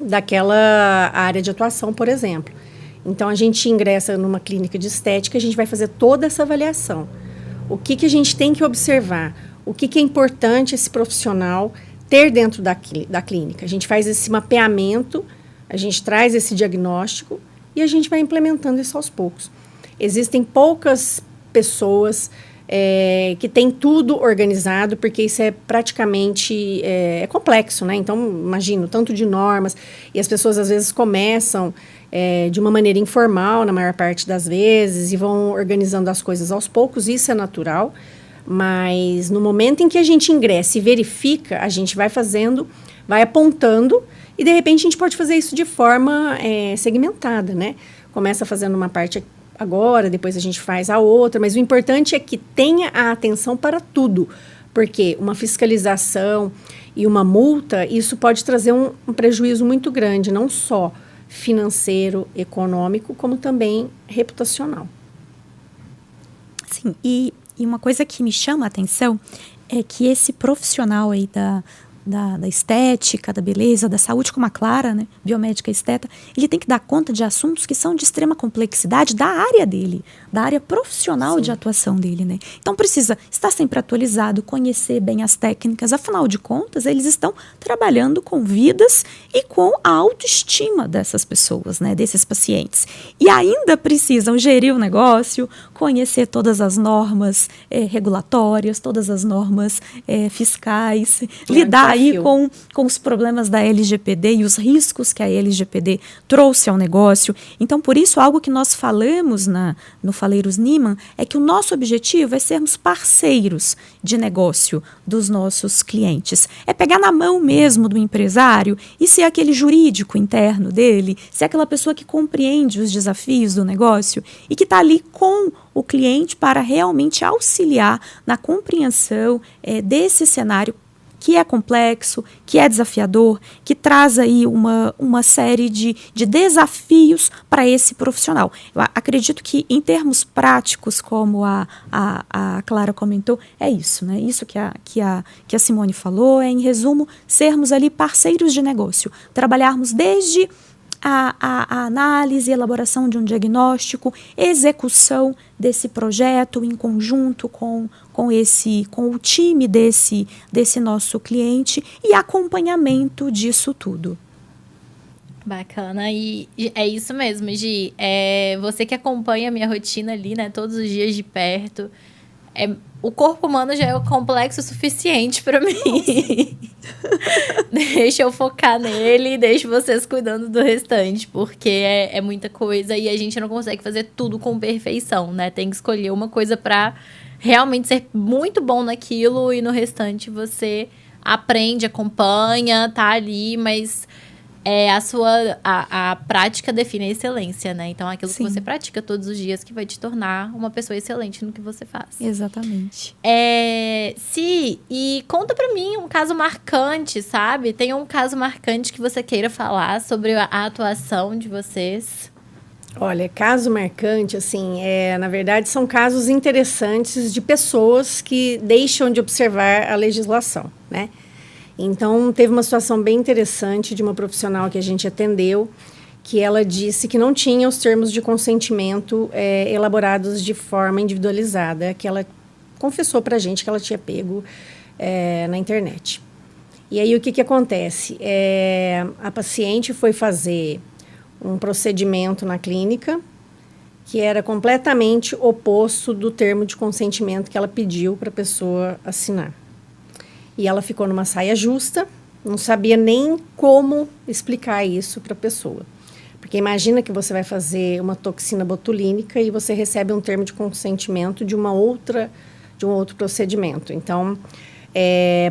daquela área de atuação, por exemplo. Então, a gente ingressa numa clínica de estética, a gente vai fazer toda essa avaliação. O que a gente tem que observar? O que é importante esse profissional ter dentro da clínica? A gente faz esse mapeamento, a gente traz esse diagnóstico e a gente vai implementando isso aos poucos. Existem poucas pessoas que tem tudo organizado, porque isso é praticamente complexo, né? Então, imagino, tanto de normas, e as pessoas às vezes começam de uma maneira informal, na maior parte das vezes, e vão organizando as coisas aos poucos, isso é natural, mas no momento em que a gente ingressa e verifica, a gente vai fazendo, vai apontando, e de repente a gente pode fazer isso de forma segmentada, né? Começa fazendo uma parte agora, depois a gente faz a outra, mas o importante é que tenha a atenção para tudo, porque uma fiscalização e uma multa, isso pode trazer um prejuízo muito grande, não só financeiro, econômico, como também reputacional. Sim, e uma coisa que me chama a atenção é que esse profissional aí da estética, da beleza, da saúde, como a Clara, né, biomédica esteta, ele tem que dar conta de assuntos que são de extrema complexidade da área dele, da área profissional Sim. de atuação dele, né? Então precisa estar sempre atualizado, conhecer bem as técnicas, afinal de contas, eles estão trabalhando com vidas e com a autoestima dessas pessoas, né, desses pacientes. E ainda precisam gerir o negócio, conhecer todas as normas regulatórias, todas as normas fiscais, lidar aí com os problemas da LGPD e os riscos que a LGPD trouxe ao negócio. Então, por isso, algo que nós falamos no Faleiros Niemann é que o nosso objetivo é sermos parceiros de negócio dos nossos clientes. É pegar na mão mesmo do empresário e ser aquele jurídico interno dele, ser aquela pessoa que compreende os desafios do negócio e que está ali com o cliente para realmente auxiliar na compreensão desse cenário que é complexo, que é desafiador, que traz aí uma série de desafios para esse profissional. Eu acredito que, em termos práticos, como a Clara comentou, é isso, né? Isso que a Simone falou, em resumo, sermos ali parceiros de negócio, trabalharmos desde a análise e elaboração de um diagnóstico, execução desse projeto em conjunto com o time desse nosso cliente e acompanhamento disso tudo. Bacana, e é isso mesmo, Gi. Você que acompanha a minha rotina ali, né, todos os dias de perto, o corpo humano já é complexo o suficiente para mim. Deixa eu focar nele e deixo vocês cuidando do restante, porque é muita coisa e a gente não consegue fazer tudo com perfeição, né? Tem que escolher uma coisa para realmente ser muito bom naquilo e no restante você aprende, acompanha, tá ali, mas a prática define a excelência, né? Então, aquilo Sim. que você pratica todos os dias que vai te tornar uma pessoa excelente no que você faz. Exatamente. E conta pra mim um caso marcante, sabe? Tem um caso marcante que você queira falar sobre a atuação de vocês? Olha, caso marcante, assim, na verdade, são casos interessantes de pessoas que deixam de observar a legislação, né? Então, teve uma situação bem interessante de uma profissional que a gente atendeu, que ela disse que não tinha os termos de consentimento elaborados de forma individualizada, que ela confessou para a gente que ela tinha pego na internet. E aí, o que acontece? A paciente foi fazer um procedimento na clínica que era completamente oposto do termo de consentimento que ela pediu para a pessoa assinar. E ela ficou numa saia justa, não sabia nem como explicar isso para a pessoa. Porque imagina que você vai fazer uma toxina botulínica e você recebe um termo de consentimento de um outro procedimento. Então,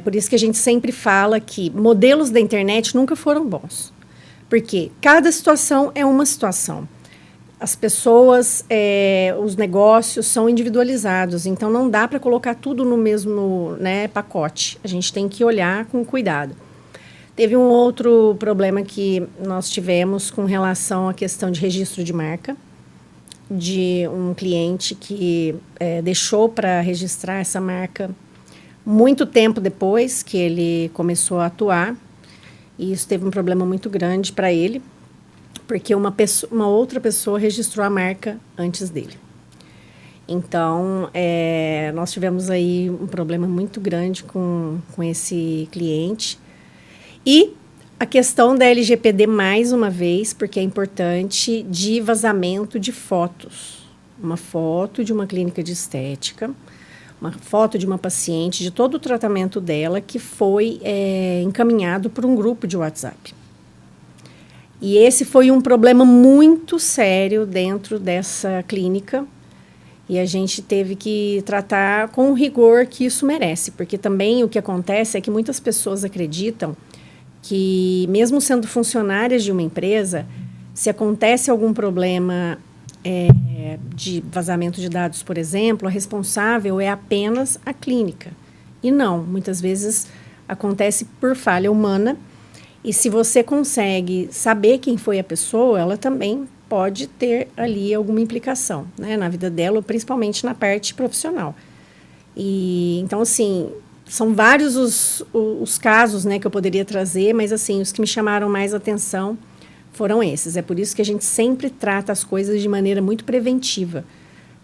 por isso que a gente sempre fala que modelos da internet nunca foram bons. Porque cada situação é uma situação. As pessoas, os negócios são individualizados, então não dá para colocar tudo no mesmo, né, pacote. A gente tem que olhar com cuidado. Teve um outro problema que nós tivemos com relação à questão de registro de marca, de um cliente que deixou para registrar essa marca muito tempo depois que ele começou a atuar, e isso teve um problema muito grande para ele, porque uma outra pessoa registrou a marca antes dele. Então, nós tivemos aí um problema muito grande com esse cliente. E a questão da LGPD, mais uma vez, porque é importante, de vazamento de fotos. Uma foto de uma clínica de estética, uma foto de uma paciente, de todo o tratamento dela, que foi encaminhado por um grupo de WhatsApp. E esse foi um problema muito sério dentro dessa clínica, e a gente teve que tratar com o rigor que isso merece, porque também o que acontece é que muitas pessoas acreditam que, mesmo sendo funcionárias de uma empresa, se acontece algum problema de vazamento de dados, por exemplo, a responsável é apenas a clínica. E não, muitas vezes acontece por falha humana. E se você consegue saber quem foi a pessoa, ela também pode ter ali alguma implicação, né, na vida dela, principalmente na parte profissional. E então, assim, são vários os casos, né, que eu poderia trazer, mas assim, os que me chamaram mais atenção foram esses. É por isso que a gente sempre trata as coisas de maneira muito preventiva.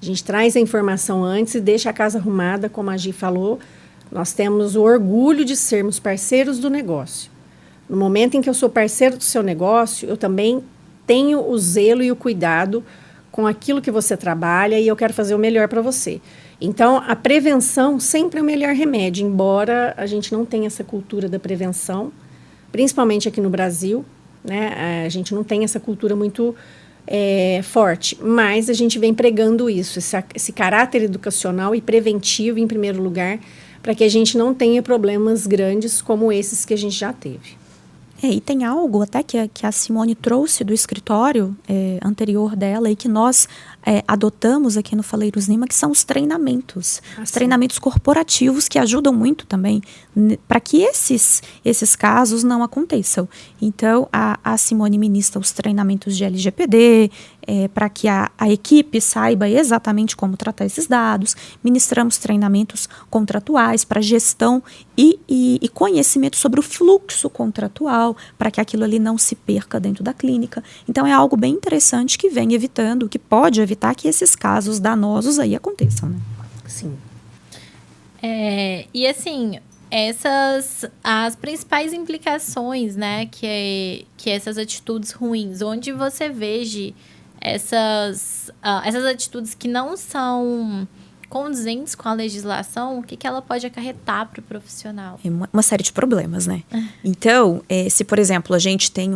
A gente traz a informação antes e deixa a casa arrumada, como a Gi falou. Nós temos o orgulho de sermos parceiros do negócio. No momento em que eu sou parceiro do seu negócio, eu também tenho o zelo e o cuidado com aquilo que você trabalha e eu quero fazer o melhor para você. Então, a prevenção sempre é o melhor remédio, embora a gente não tenha essa cultura da prevenção, principalmente aqui no Brasil, né? A gente não tem essa cultura muito forte, mas a gente vem pregando isso, esse caráter educacional e preventivo, em primeiro lugar, para que a gente não tenha problemas grandes como esses que a gente já teve. E tem algo até que a Simone trouxe do escritório anterior dela e que nós adotamos aqui no Faleiros Lima, que são os treinamentos. Os treinamentos corporativos que ajudam muito também para que esses casos não aconteçam. Então, a Simone ministra os treinamentos de LGPD, para que a equipe saiba exatamente como tratar esses dados. Ministramos treinamentos contratuais para gestão e conhecimento sobre o fluxo contratual, para que aquilo ali não se perca dentro da clínica. Então, é algo bem interessante que vem evitando, que pode evitar que esses casos danosos aí aconteçam, né? Sim. E assim, as principais implicações, né, que essas atitudes ruins, onde você veja essas atitudes que não são condizentes com a legislação, o que ela pode acarretar para o profissional? É uma série de problemas, né? Então, se, por exemplo, a gente tem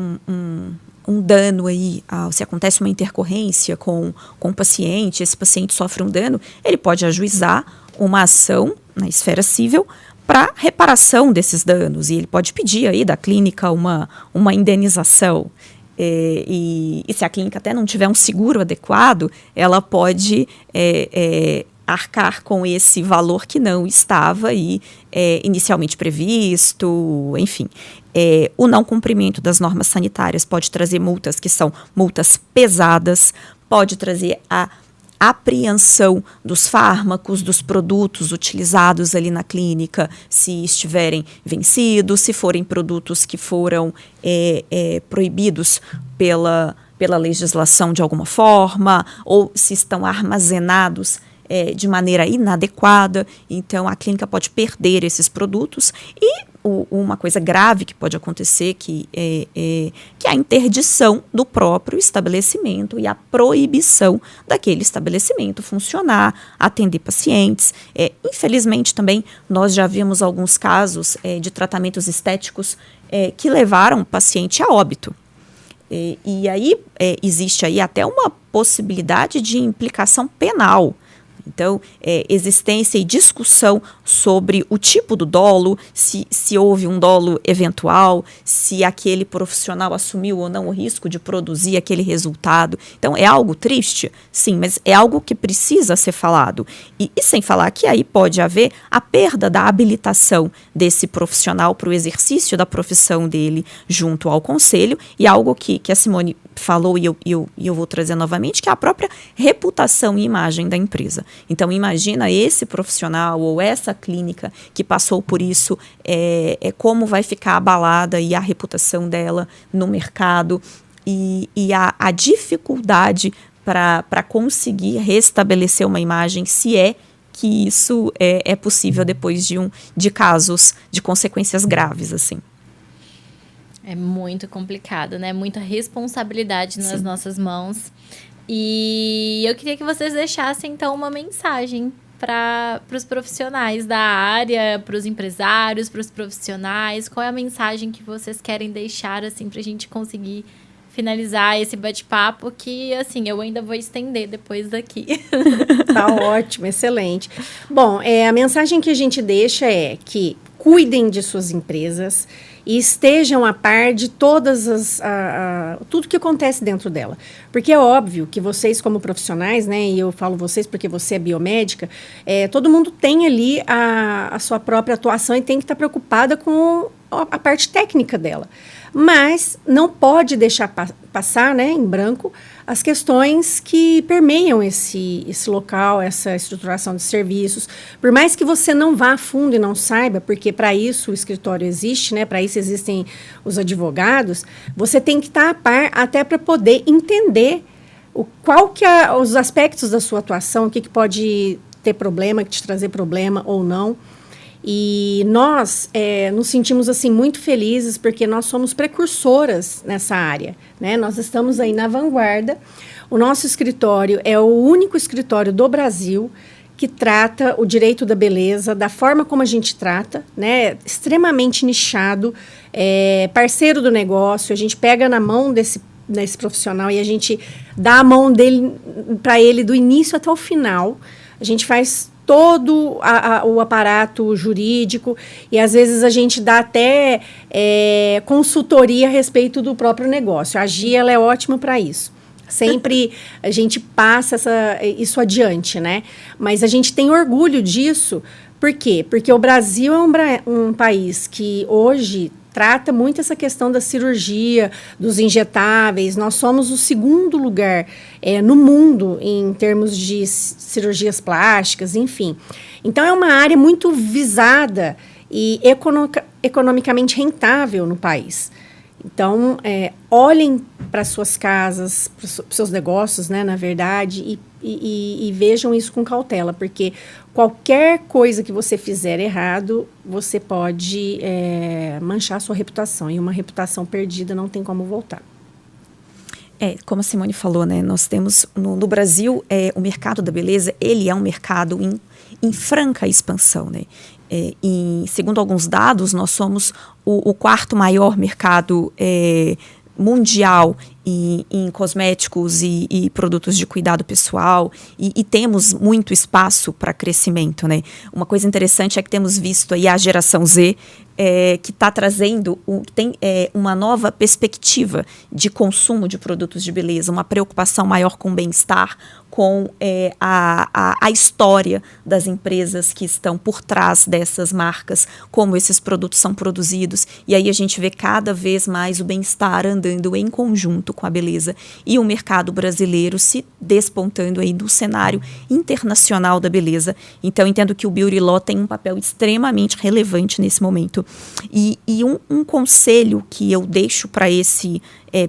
um dano aí, se acontece uma intercorrência com um paciente, esse paciente sofre um dano, ele pode ajuizar uma ação na esfera civil para reparação desses danos, e ele pode pedir aí da clínica uma indenização. E se a clínica até não tiver um seguro adequado, ela pode arcar com esse valor que não estava aí inicialmente previsto, enfim. O não cumprimento das normas sanitárias pode trazer multas que são multas pesadas, pode trazer a apreensão dos fármacos, dos produtos utilizados ali na clínica, se estiverem vencidos, se forem produtos que foram proibidos pela legislação de alguma forma, ou se estão armazenados de maneira inadequada. Então, a clínica pode perder esses produtos. E uma coisa grave que pode acontecer, que é a interdição do próprio estabelecimento e a proibição daquele estabelecimento funcionar, atender pacientes. Infelizmente, também, nós já vimos alguns casos de tratamentos estéticos que levaram o paciente a óbito. E aí, existe aí até uma possibilidade de implicação penal. Então, existência e discussão sobre o tipo do dolo, se houve um dolo eventual, se aquele profissional assumiu ou não o risco de produzir aquele resultado. Então, é algo triste? Sim, mas é algo que precisa ser falado. E sem falar que aí pode haver a perda da habilitação desse profissional para o exercício da profissão dele junto ao conselho, e algo que a Simone falou e eu vou trazer novamente, que é a própria reputação e imagem da empresa. Então, imagina esse profissional ou essa clínica que passou por isso, como vai ficar abalada e a reputação dela no mercado e a dificuldade para conseguir restabelecer uma imagem, se que isso é possível depois de casos de consequências graves, assim. É muito complicado, né? Muita responsabilidade nas nossas mãos. E eu queria que vocês deixassem, então, uma mensagem para os profissionais da área, para os empresários, para os profissionais. Qual é a mensagem que vocês querem deixar, assim, para a gente conseguir finalizar esse bate-papo que, assim, eu ainda vou estender depois daqui. Tá ótimo, excelente. Bom, a mensagem que a gente deixa é que cuidem de suas empresas e estejam a par de todas tudo que acontece dentro dela. Porque é óbvio que vocês, como profissionais, né, e eu falo vocês porque você é biomédica, todo mundo tem ali a sua própria atuação e tem que estar preocupada com a parte técnica dela. Mas não pode deixar passar, né, em branco as questões que permeiam esse local, essa estruturação de serviços. Por mais que você não vá a fundo e não saiba, porque para isso o escritório existe, né, para isso existem os advogados, você tem que estar a par até para poder entender qual que é os aspectos da sua atuação, o que pode ter problema, que te trazer problema ou não. E nós nos sentimos assim muito felizes porque nós somos precursoras nessa área, né? Nós estamos aí na vanguarda. O nosso escritório é o único escritório do Brasil que trata o direito da beleza da forma como a gente trata, né? Extremamente nichado, parceiro do negócio. A gente pega na mão desse profissional e a gente dá a mão dele para ele do início até o final. A gente faz todo o aparato jurídico, e às vezes a gente dá até consultoria a respeito do próprio negócio. A Gia, ela é ótima para isso. Sempre a gente passa isso adiante, né? Mas a gente tem orgulho disso. Por quê? Porque o Brasil é um país que hoje trata muito essa questão da cirurgia, dos injetáveis. Nós somos o segundo lugar no mundo em termos de cirurgias plásticas, enfim. Então, é uma área muito visada e economicamente rentável no país. Então, olhem para suas casas, para os seus negócios, né, na verdade, e vejam isso com cautela, porque qualquer coisa que você fizer errado, você pode manchar a sua reputação, e uma reputação perdida não tem como voltar. Como a Simone falou, né, nós temos no Brasil, o mercado da beleza, ele é um mercado em franca expansão, né? Segundo alguns dados, nós somos o quarto maior mercado mundial em cosméticos e produtos de cuidado pessoal, e temos muito espaço para crescimento, né? Uma coisa interessante é que temos visto aí a geração Z, que está trazendo uma nova perspectiva de consumo de produtos de beleza, uma preocupação maior com o bem-estar, com a história das empresas que estão por trás dessas marcas, como esses produtos são produzidos, e aí a gente vê cada vez mais o bem-estar andando em conjunto com a beleza, e o mercado brasileiro se despontando aí no cenário internacional da beleza. Então, entendo que o Beauty Law tem um papel extremamente relevante nesse momento. E um conselho que eu deixo para esse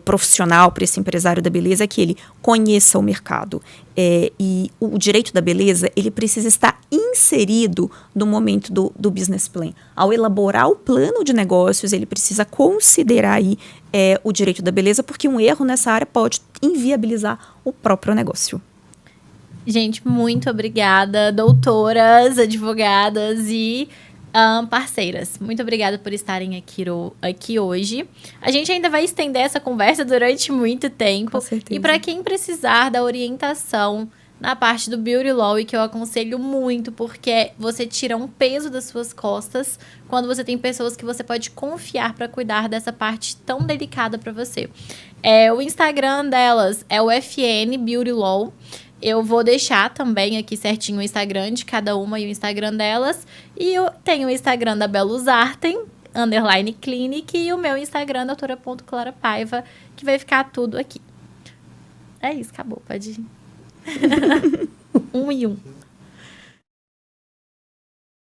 profissional, para esse empresário da beleza, é que ele conheça o mercado. E o direito da beleza, ele precisa estar inserido no momento do business plan. Ao elaborar o plano de negócios, ele precisa considerar aí o direito da beleza, porque um erro nessa área pode inviabilizar o próprio negócio. Gente, muito obrigada, doutoras, advogadas e parceiras. Muito obrigada por estarem aqui hoje. A gente ainda vai estender essa conversa durante muito tempo. Com certeza. E para quem precisar da orientação na parte do Beauty Law, e que eu aconselho muito, porque você tira um peso das suas costas quando você tem pessoas que você pode confiar para cuidar dessa parte tão delicada para você. O Instagram delas é o FN Beauty Law. Eu vou deixar também aqui certinho o Instagram de cada uma e o Instagram delas. E eu tenho o Instagram da Belus Artem, _clinic, e o meu Instagram, doutora.clarapaiva, que vai ficar tudo aqui. É isso, acabou, pode ir. 1 e 1.